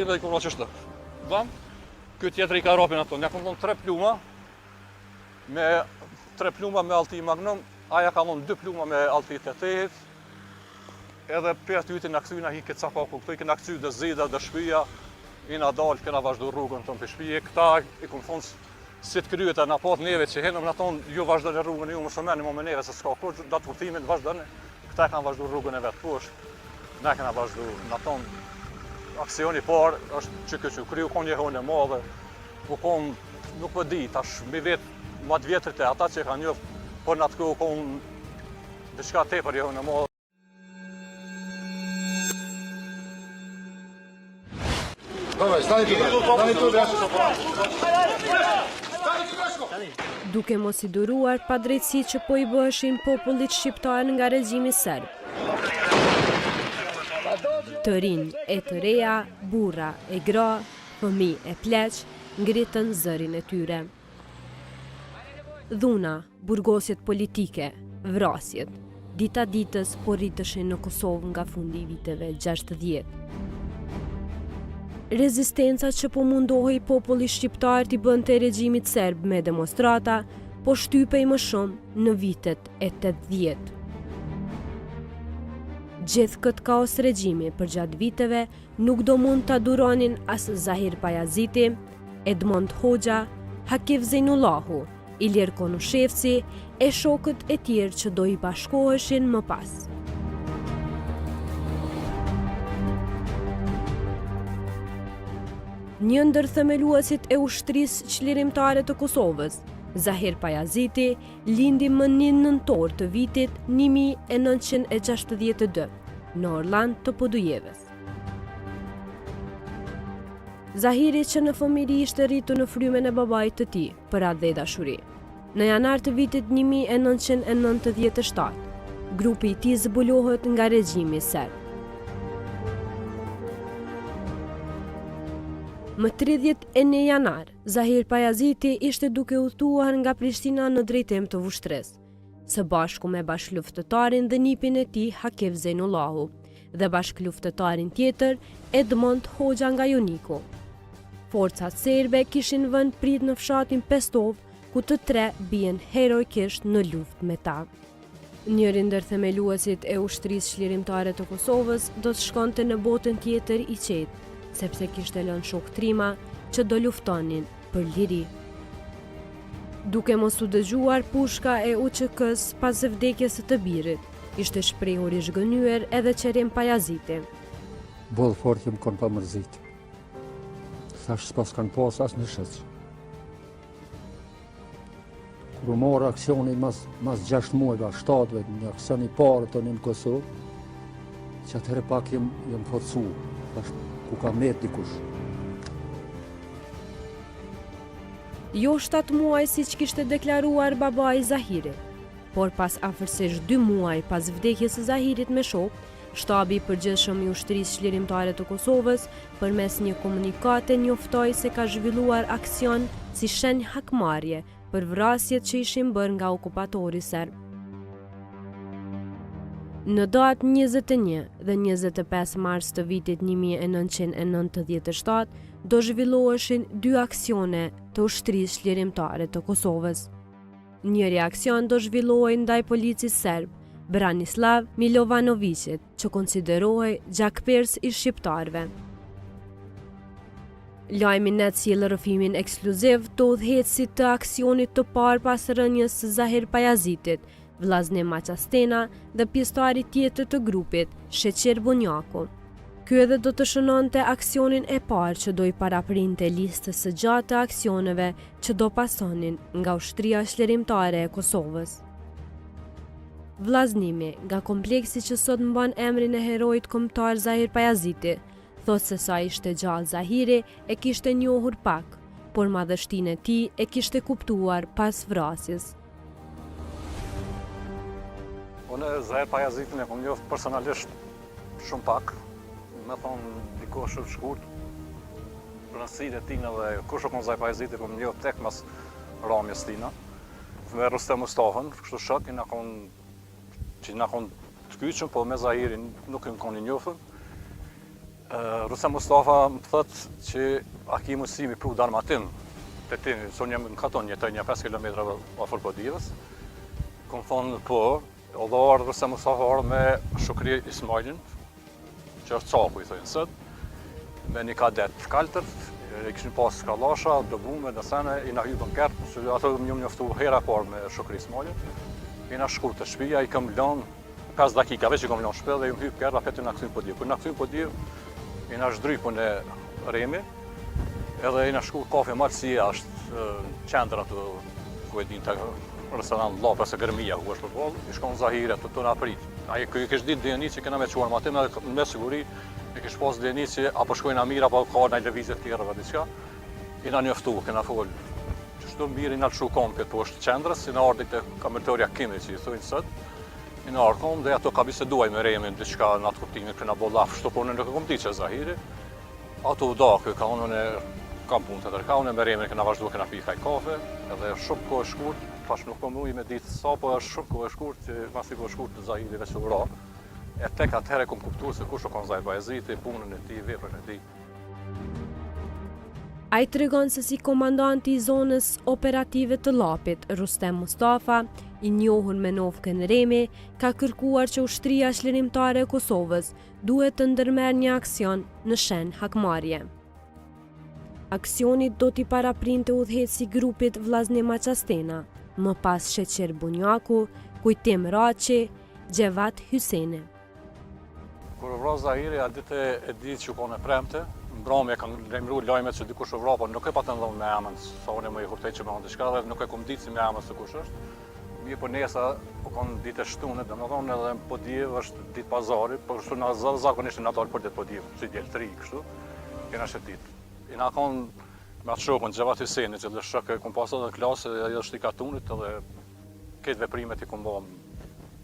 Dhe i këmë qështë. Vam, këtë tjetër i ka rapin ato. Nja këmë thonë 3 pluma, me 3 pluma me Alti Magnum, aja ka thonë 2 pluma me Alti 88, edhe për aty në këthyna hi këtë capaku, këtu i këna këthy dhe zida dhe shpija, i na dalë, këna vazhdu rrugën të në për shpije, këta i këmë thonë si të kryet e na pat neve që henëm në tonë, ju vazhdo në rrugën, ju më shumeni më me neve, se s'ka kur, datë urtimin vazhdojnë, këta e kanë vazhdu rrugën e vetë poshtë, ne këna vazhdu në tonë. Aksioni parë është që këtë që kryu konë një hënë e madhe, ku konë nuk për di, tash mi vetë matë vjetrit e ata që kanë njëftë, për në atë kohë konë diçka tepër një hënë e madhe. Duke mos i duruar padrejtësi që po i bëheshin popullit shqiptar nga regjimi serb. Të rinj e të reja, burra e gra, fëmijë e pleq, ngritën zërin e tyre. Dhuna, burgosjet politike, vrasjet, dita ditës po rritëshin në Kosovë nga fundi i viteve 60. Rezistenca që po mundohej populli shqiptar t'i bënte regjimit serb me demonstrata, po shtypej më shumë në vitet e 80. Gjithë këtë kaos regjimi për gjatë viteve nuk do mund t'a duronin as Zahir Pajaziti, Edmond Hoxha, Hakif Zejnullahu, Ilir Konushevci e shokët e tjerë që do i bashkoheshin më pas. Një ndër themeluesit e ushtrisë çlirimtare të Kosovës, Zahir Pajaziti, lindi më 1 nëntor të vitit 1962 në Orland të Podujeves. Zahiri që në fëmijëri ishte rritur në frymen e babait të tij për atë dhe dashuri. Në janar të vitit 1997, grupi i tij zbulohet nga regjimi serb. Më 31 janar, Zahir Pajaziti ishte duke udhëtuar nga Prishtina në drejtim të Vushtres, së bashku me bashkëluftëtarin dhe nipin e tij Hakif Zejnullahu dhe bashkëluftëtarin tjetër Edmond Hoxha nga Joniku. Forcat serbe kishin vënë prit në fshatin Pestov, ku të tre bien heroikisht në luftë me ta. Njëri ndër themeluesit e ushtrisë çlirimtare të Kosovës do të shkonte në botën tjetër i qetë, sepse kishte lënë shok trima që do luftonin për liri. Duke mos u dëgjuar pushka e UÇK-s pas vdekjes së të birit, ishte shprehur i zhgënyer edhe Qerim Pajaziti. Bollë fort që më kanë pa mërzit. Thash s'pas kanë pas as në shëq. Kur marrë aksionin mas 6 muajve, 7 një aksion i parë të në Kosovë, që atëherë pak jem forcu, thash ku ka met dikush. Jo 7 muaj si që kishte deklaruar baba i Zahirit, por pas afërsisht 2 muaj pas vdekjes së Zahirit me shok, shtabi i përgjithshëm i ushtrisë çlirimtare të Kosovës përmes një komunikate njoftoi se ka zhvilluar aksion si shenjë hakmarrje për vrasjet që ishin bërë nga okupatori serb. Në datë 21 dhe 25 mars të vitit 1997 do zhvilloheshin 2 aksione të ushtrisë çlirimtare të Kosovës. Njëri aksion do zhvillohej ndaj policisë serb, Branislav Milovanovicit, që konsiderohej gjakpers i shqiptarëve. Lajmi net sjell rrëfimin ekskluziv të udhëheqësit të aksionit të parë pas rënjes së Zahir Pajazitit, Vllaznim Maqastena dhe pjesëtari tjetër të grupit, Sheqer Bunjaku. Ky edhe do të shënonte aksionin e parë që do i paraprinte listës së gjatë të aksioneve që do pasonin nga ushtria çlirimtare e Kosovës. Vllaznimi, nga kompleksi që sot mban emrin e heroit kombëtar Zahir Pajaziti, thotë se sa ishte gjallë Zahiri e kishte njohur pak, por madhështinë e tij e kishte kuptuar pas vrasjes. Unë Zahir Pajazitin e kom njoft personalisht shumë pak, me thonë diko shumë shkurt, rëndësinë e tina dhe kush o kon Zahir Pajaziti kom njoft tek mas ramjes tina, me Rustem Mustafën, kështu shok, që na kon të kyqëm, po me Zahirin nuk im koni njofën. Rusem Mustafa më thëtë që a ki mësimi pru Dalmatin, të ti, son jam në katon jetoj një 5 km afër Podivës. Kom thonë po, edhe ardhë Rusem Mustafa ardhë me Shukri Ismailin, që është qapu i thojnë sët, me një kadet kaltërt, i këshin pas kallasha, dëbume, në sene, i na hypën kertë, që ato më njoftu hera parë me Shukri Ismailin. I na shku të shpia, i kam lanë 5 dakika, veç i kam lanë shpia dhe i më hypë kertë, apet i na këthyn Podivë. Kër na këthyn Podivë, i na shdrypun e Remi, edhe i na shku kafe Marcia, është qendra të, ku e din të restorant Lapës e Gërmija, ku është përbol, i shkon Zahire të na prit. Ai kish ditë djeni që kena me quar ma tim, edhe me siguri, i kish pas djeni që apo shkojna mirë, apo ka në lëvizje të tjera, diçka. I na njoftu, kena folë. Qështu mirë i na lëshu kompjet poshtë qendrës, i na ardhit e kamertoria Kimi, që i thujnë sët. I na ardhëm dhe ato ka biseduaj me Remin, diçka në atë kuptimin, këna bo laf, shto punën nuk e kom ditë që Zahiri. Ato u dakë, ka unë e kam punë të tërka, unë me Remin këna vazhdu, këna pi kaj kafe, edhe shumë kohë shkurt, tash nuk kom ujë me ditë sa, po është shumë kohë shkurt, që masi kohë shkurt të Zahiri veç u ra. E tek atëhere kom kuptu se kush o kon Zahir Bayeziti, punën e ti, veprën e ti. A i të regon se si komandanti i zonës operative të Lapit, Rustem Mustafa, i njohur me Novken Remi, ka kërkuar që ushtria çlirimtare e Kosovës duhet të ndërmerr një aksion në shen hakmarrje. Aksionit do t'i paraprinte udhëheci grupit Vllazni Maqastena, më pas Sheqer Bunjaku, Kujtim Raçi, Gjevat Hyseni. Kur u vra Zahiri, a ditë e ditë që kone premte, mbrëmje kanë lajmëruar lajmet që dikush u vra, por nuk e patën dhënë me emën, sa unë më i hurtej që me hëndë diçka dhe nuk e kom ditë si me emën se kush është. Mirë po nesa, po kanë ditë e shtunë, domethënë edhe në Podivë është ditë pazari, po kështu na zakonisht na dalë për ditë Podivë, si diel 3 kështu. Kena shë ditë. I na kanë me atë shokun Gjevat Hyseni, që dhe shok e kom pasur në klasë, ajo është i katunit edhe këtë veprimet i kom bë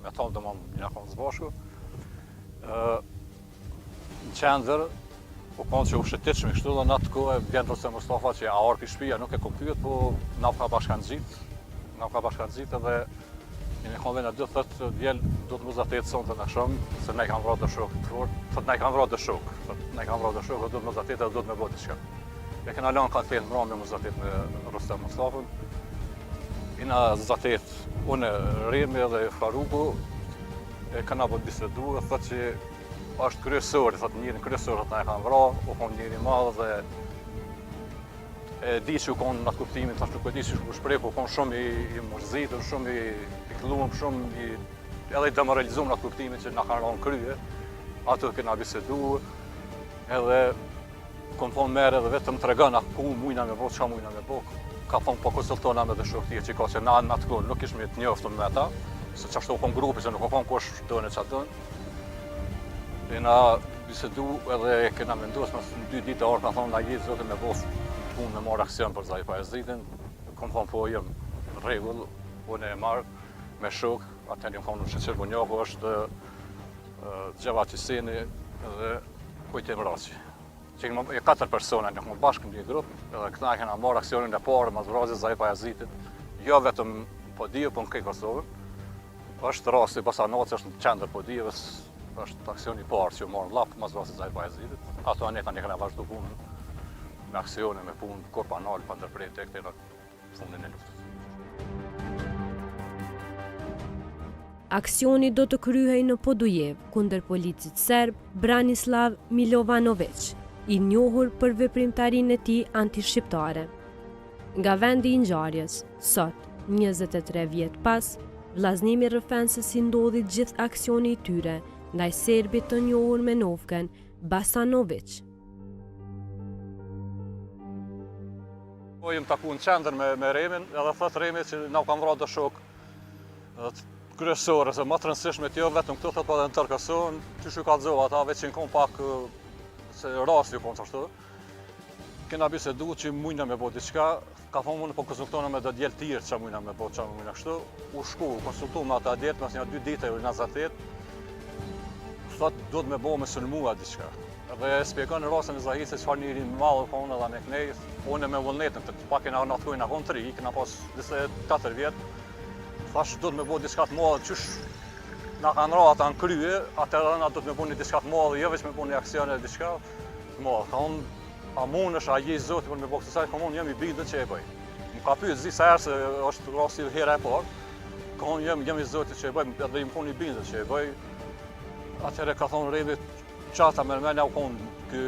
me ta domon na kanë zbashku. Në qendër, po kanë që u shëtitshmi kështu dhe në atë kohë vjen Rusem Mustafa që a orë pi shtëpia nuk e kom pyet, po na ka bashkangjitë. Na ka bashkangjitë edhe i ne kanë vënë dy thotë vjen do të mos atë sonte në akşam se na i kanë vrarë të shok të fortë, thotë na i kanë vrarë të shok, thotë na i kanë vrarë të shok, do të mos atë do të më bëj diçka. Ne kena lënë kafën mbrëmje mos atë me Rustem Mustafën. Ina zatet unë Remi edhe Faruku e kanë bërë bisedu dhe thotë që është kryesor, thotë njërin kryesor thotë na e kanë vrarë, u kon njëri madh dhe e di që u konë në atë kuptimin, tash nuk e di që u shpreh, po konë shumë i mërzitur, shumë i këlluar, shumë edhe i demoralizuar në atë kuptimin që na kanë rënë krye. Ato kena bisedu, edhe kom thonë merë edhe vetëm tregon ku mujna me bo, çka mujna me bo. Ka thonë po konsultona me dhe shokti që ka që na në atë kohë nuk ishme të njoftëm me ata, se qashtu u konë grupi, se nuk u konë kush dënë që atë dënë. E na bisedu edhe kena menduar mas 2 ditë orë, ka thonë na jetë zote me bo punë me marrë aksion për Zahir Bayezitin, kom thonë po jem rregull, unë e marrë me shok, atë një konë në Sheqer Bunjaku është Gjevat Hyseni dhe Kujtim Raçi. Që e 4 persona në këmë bashkë në një grupë, edhe këta e kena marrë aksionin e parë mas vrasjes Zahir Bayezitit, jo vetëm Podivë, po në këj Kosovën. Është rasti Basanocë, është në qendër Podivës, është aksioni i parë që u morën lap mas vrasjes Zahir Bayezitit. Ato aneta ne kena vazhdu punën me aksione, me punë korpanal, pa ndërprej tek në fundin e luftës. Aksioni do të kryhej në Podujev kundër policit serb Branislav Milovanović, i njohur për veprimtarinë e tij antishqiptare. Nga vendi i ngjarjes, sot, 23 vjet pas, vllaznimi rrëfen se si ndodhi gjithë aksioni i tyre ndaj serbit të njohur me Novken Basanović. Po jem taku në qendër me Remin, edhe thot Remi që na kanë vrarë të shok kryesore, se më të rëndësishme jo vetëm këtu, thot po edhe në tërë Kosovën, që shu kallëzova ata, veç që në konë pak se rasti ju konë qashtu. Kena bisedu që mujna me bo diçka, ka thonë mune po konsultona me dhe djelë tjerë që mujna me bo, që mujna kështu. U shku, konsultu me ata djelë, mes një 2 dite u nazatet, thot do të me bo me sulmua diçka. Dhe spjekon në rastin e Zahirit se çfarë njëri madh ka unë edhe me knej, unë me vullnetin të pak kena na thojnë na konë 3, kena pas 24 vjet. Thash do të me bo diçka të madhe, qysh na kanë ra ata në krye, atëherë na do të me bëni diçka të madhe, jo vetëm me bëni aksione diçka. të madh. Ka unë, a mundesh, a je zoti për me bëj kësaj, ka unë jam i bindur që e bëj. Më ka pyet disa herë se është rasti hera e parë. Ka unë jam i zotit që e bëj, edhe më kon i bindur që e bëj. Atëherë ka thonë Revi, çata me mëna u kon ky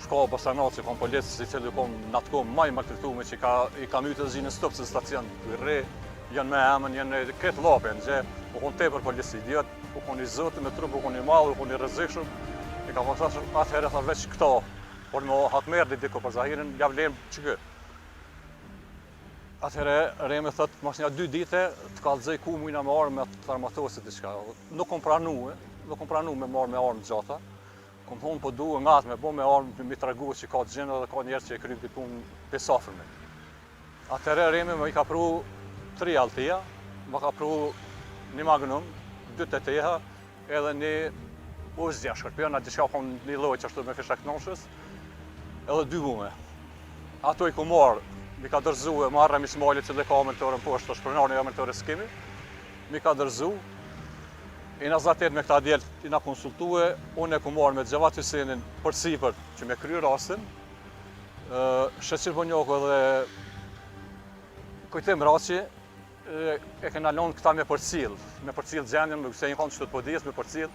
shkolla Bosanaci, kon policë i cili kon natko më i maltretuar që i ka mbytë zinën stop se stacion ky rre janë me emën, janë këtë llopen, që u kon tepër policë idiot, u kon i zoti me trup, u kon i madh, u kon i rrezikshëm. E ka thosur atëherë tha veç këto, por më hatmerdi diku për Zahirin, ja vlen ç'kë. Atëherë Remi thot, mos një 2 ditë të kallëzoj ku mujna me armë të armatosit diçka. Nuk kom pranu me marrë me armë gjata. Kom thonë po duhe ngat me bo me armë mi tregu që ka të gjenë dhe ka njerë që e kryjnë këtë punë pesafërme. Atëherë Remi më i ka pru 3 altia, më ka pru 1 Magnum, 2 TT-ha, edhe 1 Uzi shkërpion, atë diçka kom një lloj që ashtu me fisha knoshës, edhe 2 bume. Ato i ku marrë, mi ka dërzu e marrë mismalit që dhe ka amërtore në poshtë, është pronarën e amërtore skimi, mi ka dërzu, i na zatet me këta djelë, i na konsultue, unë e ku marrë me Xhavat Hysenin për sipër që me kry rastin, Sheqir Bonjoku edhe Kujtim Raci, e kena lonë këta me përcil gjendjen, se një konë që të podijes me përcil,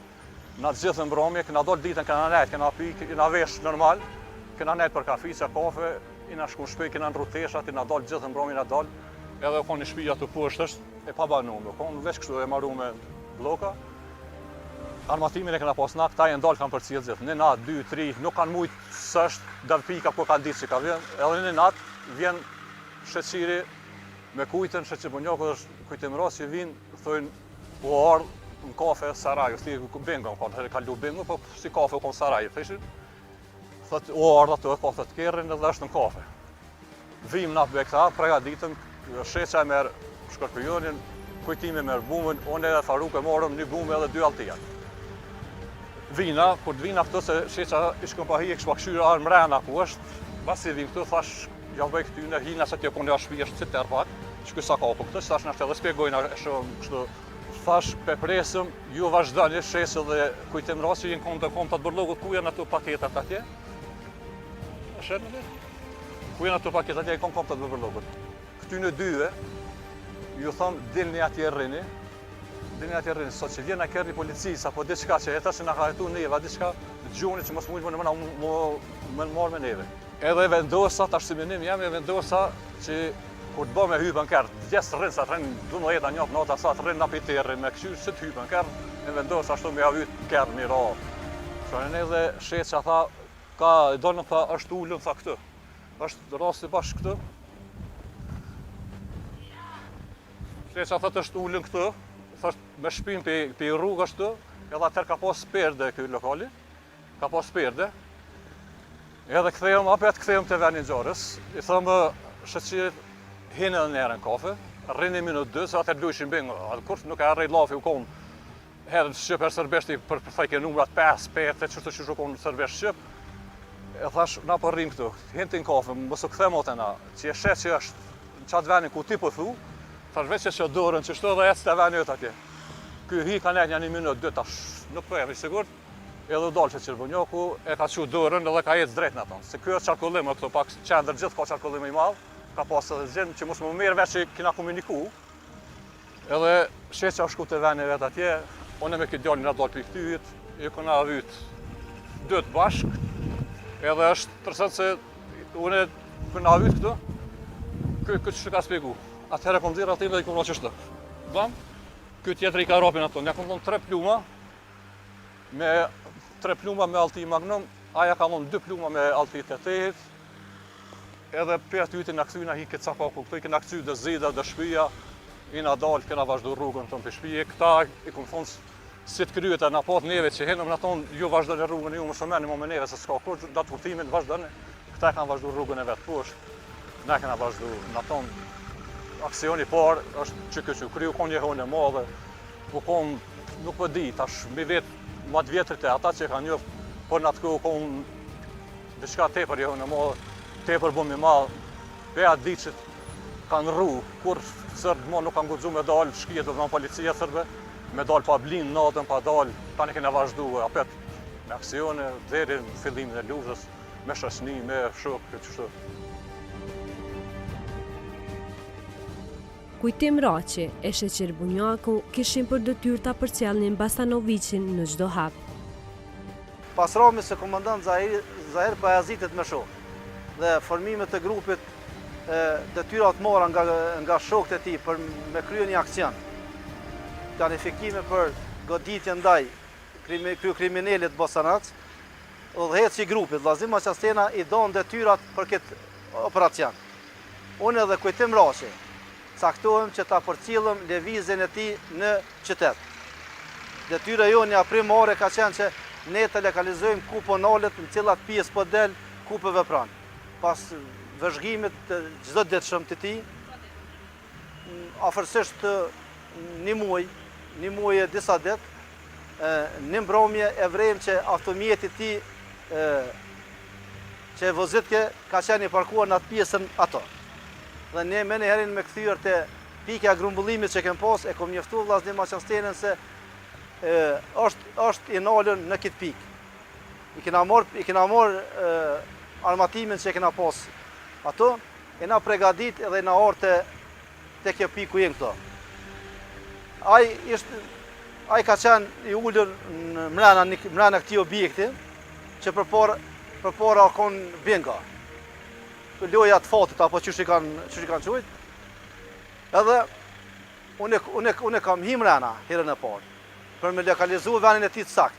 na të gjithë në mbromje, kena dollë ditën, kena nejtë, kena pi, kena vesh normal, kena nejtë për kafica, kafe, i na shku në shpej, kena në ruteshat, i na dollë gjithë në mbromje, na dollë, edhe u konë një shpija të poshtë është, e pa banume, u konë veç kështu e maru me bloka. Armatimin e kena pas na, këta e ndalë kanë përcil gjithë, në natë, 2, 3, nuk kanë mujtë sështë, dhe pika ku kanë ditë që ka vjen, edhe në natë vjen Sheqiri me Kujtën, Sheqir Bonjoku dhe Kujtim Raci që vinë, thojnë u ardhë në kafe Saraj, si bingo më konë, ka lu bingo, po si kafe u konë Saraj, thëshin. Thot, u ardhë ato, ka thët kerrin edhe është në kafe. Vim na be këta, preja ditën, Sheqa e merë Shkërpionin, Kujtimi merë bumën, unë edhe Faruk e morëm 1 bumë edhe 2 altijat. Vina, kur të vina këto se Sheqa ishkëm pa hi e këshpa këshyra arë mrena ku është, basi vim këtu, thash, ja bëj këty në hina se t'jo konë ja shpi është citer pak, që kësa ka po këtë, që thash nështë edhe spjegojnë e shumë kështu. Thash, pe presëm, ju vazhdani, Shesë dhe Kujtim Raci që jenë konë të bërlogut, ku janë ato paketat atje? A shetë në të? Ku janë ato paketat atje, jenë konë të bërlogut. Këty në dyve, ju thëmë, dilni atje rrini, sot që vjen a kërni policisë, apo diçka që jeta që nga ka jetu neve, diçka gjuni që mos mujtë më marrë me neve. Edhe vendosa, tash si minim jam e vendosa që kur të bë me hypën kërë, gjesë rrinë, sa të rrinë 12 njëpë nota, sa të rrinë në piterrin me këshyrë, që të hypën kërë, e vendosa ashtu me avyt kërë një ra. Shonin edhe Sheqa tha, ka e donë tha, është ullën, tha këtë. është rasti bashkë këtë. Sheqa thët është ullën këtë, thështë me shpim për rrugë është të, edhe atër ka pas perde këtë lokali, ka pas perde. Edhe këthejmë, apet këthejmë të venin gjarës, i thëmë Sheqirit hinë edhe njerën kafe, rrini minut 2, se atër dujshin bingo, atë kur nuk e arrejt lafi u konë, herë Shqip e Sërbeshti për thajke numrat 5, 5, qështë që shukon Sërbesht Shqip, e thash, na për rrim këtu, hintin kafe, mësë këthejmë atë na, që e shetë që është në qatë venin ku ti po thu, thash veç që dorën që shto dhe ecë të venin jëtë atje. Ky hi ka nejt një minut 2, tash nuk për e mi sigurt, edhe dalë Sheqir Bonjoku, e ka qu dorën edhe ka ecë drejt në ato. Se kjo është qarkullim, këto pak qendër gjithë ka qarkullim i madh, ka pas edhe gjendë që mos më mirë veç që kina komuniku. Edhe Sheqa shku të venin vetë atje, unë me këtë djallin na dalë për këtyjit, i këna vyt 2 bashk, edhe është tërset se unë këna vyt këtu, këtë që ka spjegu. Atëherë kom dhirë atin dhe i kom ra qështë. Bam, këtë tjetër i ka rapin ato, nja kom thonë 3 pluma, me 3 pluma me alti Magnum, aja ka thonë 2 pluma me alti TT-hit, edhe për aty na kthy na hi këtë capaku, këtu i kena kthy dhe zida, dhe shpija, i na dalë, kena vazhdu rrugën tonë për shpije, këta i kom thonë si të kryet e na pat neve që henëm na thonë ju vazhdojnë rrugën ju më shumeni më me neve se s'ka kur datë urtimin vazhdojnë, këta e kanë vazhdu rrugën e vetë poshtë, ne kena vazhdu, na thonë aksioni parë është që këtë që kryu konë një hone madhe, u konë nuk për di, tash mi vetë matë vjetrit e ata që kanë njëftë, por në atë kohë konë diçka tepër një hone madhe, tepër bëmi madhe, beja di që kanë rru, kur sërbë ma nuk kanë gudzu me dalë, shkijet dhe në policia sërbe, me dalë pa blinë natën, pa dalë, tani kena vazhdu, apet me aksione, deri në fillimin e luftës, me shoqëni, me shokë, kështu. Kujtim Raqi e Sheqer Bunjaku kishin për detyrë ta përcjellnin Basanovicin në çdo hap. Pas ramës së komandant Zahir Pajazitit me shokë dhe formimet të grupit, detyrat mora nga shokët e tij për me kryer një aksion planifikime për goditje ndaj kriminalit bosanac, udhëheci i grupit Vllazim Maqastena i don detyrat për këtë operacion. Unë edhe Kujtim Raqi caktohem që ta përcjellëm lëvizjen e tij në qytet. Detyra jonë primare ka qenë që ne të lokalizojmë ku po nalet, në cilat pjesë po del, ku po vepron. Pas vëzhgimit të çdo ditëshëm të tij, afërsisht një muaj e disa ditë, në mbrëmje e vrem që automjeti i tij që vozitke ka qenë i parkuar në atë pjesën ato. Dhe ne me njëherën me kthyer te pika grumbullimit që kem pas, e kom njoftuar Vllazim Maqastenën se është i nalën në këtë pikë. I kena marr armatimin që kena pas ato, e na pregadit edhe na orte te kjo pikë ku jenë këto. Ai ka qenë i ulur mrena këtij objekti që përpara kon benga. Loja të fatit apo çush i kanë thujt. Edhe unë kam hi mrena herën e parë për me lokalizuar vendin e tij sakt.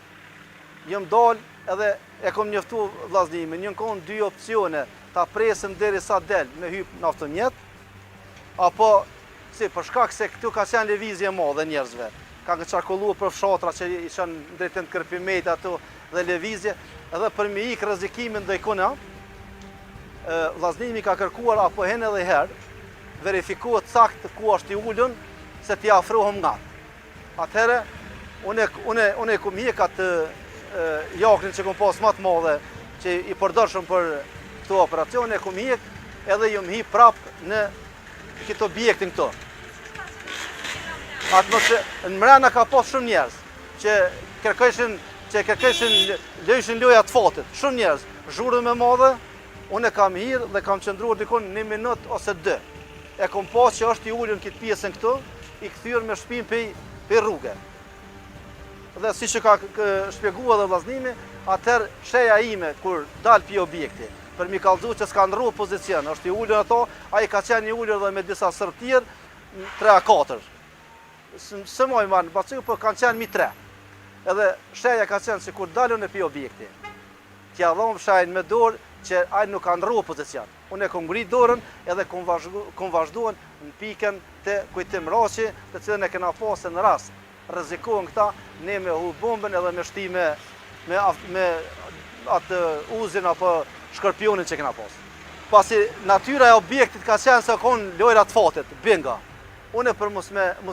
Jam dal edhe e kam njoftuar vllaznimin, një kon dy opsione, ta presim derisa del me hyp në automjet, apo si për shkak se këtu ka qenë lëvizje e madhe njerëzve. Kanë qarkulluar për fshatra që ishin drejtën kërpimet ato dhe lëvizje, edhe për me ik rrezikimin ndaj kona, vllaznimi ka kërkuar apo hen edhe herë verifikohet sakt ku është i ulën se t'i afrohem nga. Atëherë unë kum hiq atë jakrin që kom pas më të madhe që i përdorshëm për këto operacione, kum hiq edhe jam hi prap në këtë objektin këto. Në mrena ka pas shumë njerëz që kërkojshin lëshin loja të fatit, shumë njerëz, zhurmë me madhe. Unë kam hirë dhe kam qëndruar dikon 1 minutë ose 2. E kom pas që është i ulën këtë pjesën këtu, i kthyer me shpinë për rrugë. Dhe si që ka shpjeguar edhe vllaznimi, atëherë sheja ime kur dal pi objekti, për mi kallëzu që s'ka ndrru pozicion, është i ulën ato, ai ka qenë i ulur dhe me disa sërb tjerë, 3-4. Së moj manë, po kanë qenë mi 3. Edhe sheja ka qenë që kur dalën e pi objekti, t'ja dhom shajnë me dorë që ai nuk ka ndrru pozicion. Unë e kom ngrit dorën edhe kom vazhduar në pikën të Kujtim Raqi, të cilën e kena pasur në rast rrezikohen këta, ne me hu bombën edhe me shtime me atë uzin apo shkërpionin që kena pasur. Pasi natyra e objektit ka qenë se kon lojra të fatit, benga. Unë për mos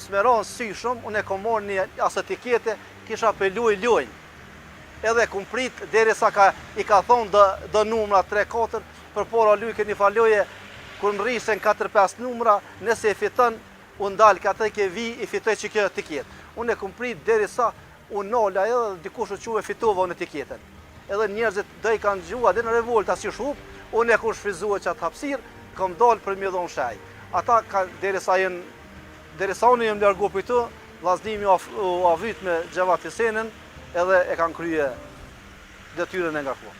me rënë sy shumë, unë e kom marrë një as etikete, kisha për lojë. Edhe kum prit derisa i ka thonë do numra 3-4 përpara lujke një faloje kur më rrisen 4-5 numra, nëse e fiton unë dal këtë ke vi i fitoj që kjo etiket. Unë e kum prit derisa unë nala edhe dikush u quhe fitova unë etiketen. Edhe njerëzit do i kanë gjua dhe në revolta si shup, unë e kur shfryzua që atë hapsir, kam dal për mjë dhon shaj. Ata derisa unë jem largu për tu, vllaznimi u avyt me Xhavat Hisenin, edhe e kanë krye detyrën e ngarkuar.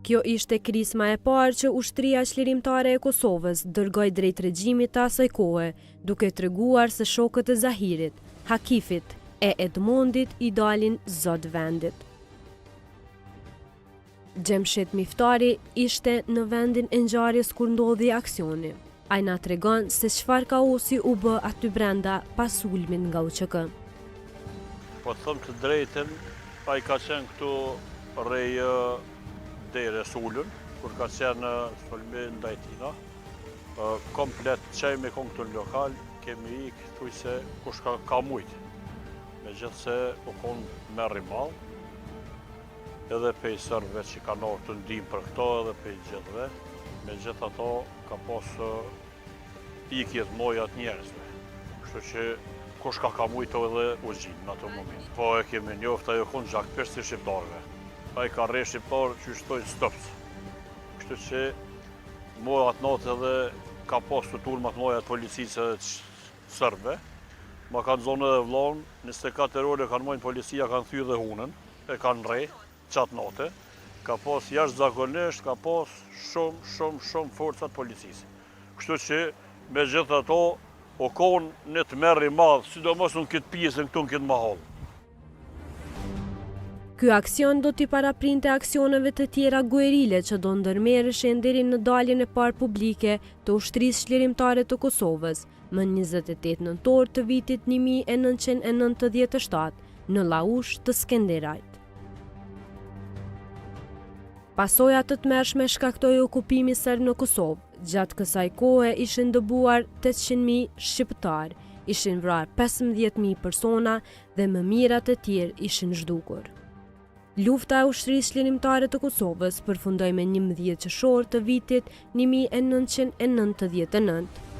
Kjo ishte krisma e parë që ushtria çlirimtare e Kosovës dërgoi drejt regjimit të asaj kohe, duke treguar se shokët e Zahirit, Hakifit e Edmondit i dalin zot vendit. Xhemshet Miftari ishte në vendin e ngjarjes kur ndodhi aksioni. Ai na tregon se çfarë kaosi u bë aty brenda pas sulmit nga UÇK. Po të thëmë të drejten, a i ka qenë këtu rej dere sullën, kur ka qenë sulmi ndaj tina. Komplet qej me kon këtu në lokal, kemi ikë thuj se kush ka mujtë. Me gjithë se u konë me rimal, edhe pej sërve që ka nërë të ndim për këto edhe pej gjithëve, me gjithë ato ka posë ikjet mojat njerëzve. Kështu që kush ka mujtë edhe Uzgjin në ato moment. Po e kemi njoft ajo konë gjakpesht të shqiptarëve. A i ka rre shqiptarë që shtojnë stopës. Kështu që mua atë natë edhe ka pas të turmat noja të policisë sërbe. Ma kanë zonë edhe vlonë, 24 orë kanë mojnë policia, kanë thy dhe hunën, e kanë rre qatë natë. Ka pas jashtë zakonisht, ka pas shumë forcat policisë. Kështu që me gjithë ato, o konë në të merri madhë, sidomos në këtë pjesën këtu në këtë mahallë. Ky aksion do t'i paraprinte aksioneve të tjera guerile që do ndërmerreshin deri në daljen e parë publike të ushtrisë çlirimtare të Kosovës më 28 nëntor të vitit 1997 në Laush të Skenderajt. Pasojat të tmerrshme shkaktoi okupimi serb në Kosovë. Gjatë kësaj kohe ishin dëbuar 800.000 shqiptar, ishin vrarë 15.000 persona dhe më mirat e tjerë ishin zhdukur. Lufta e ushtrisë çlirimtare të Kosovës përfundoi me 11 qershor të vitit 1999.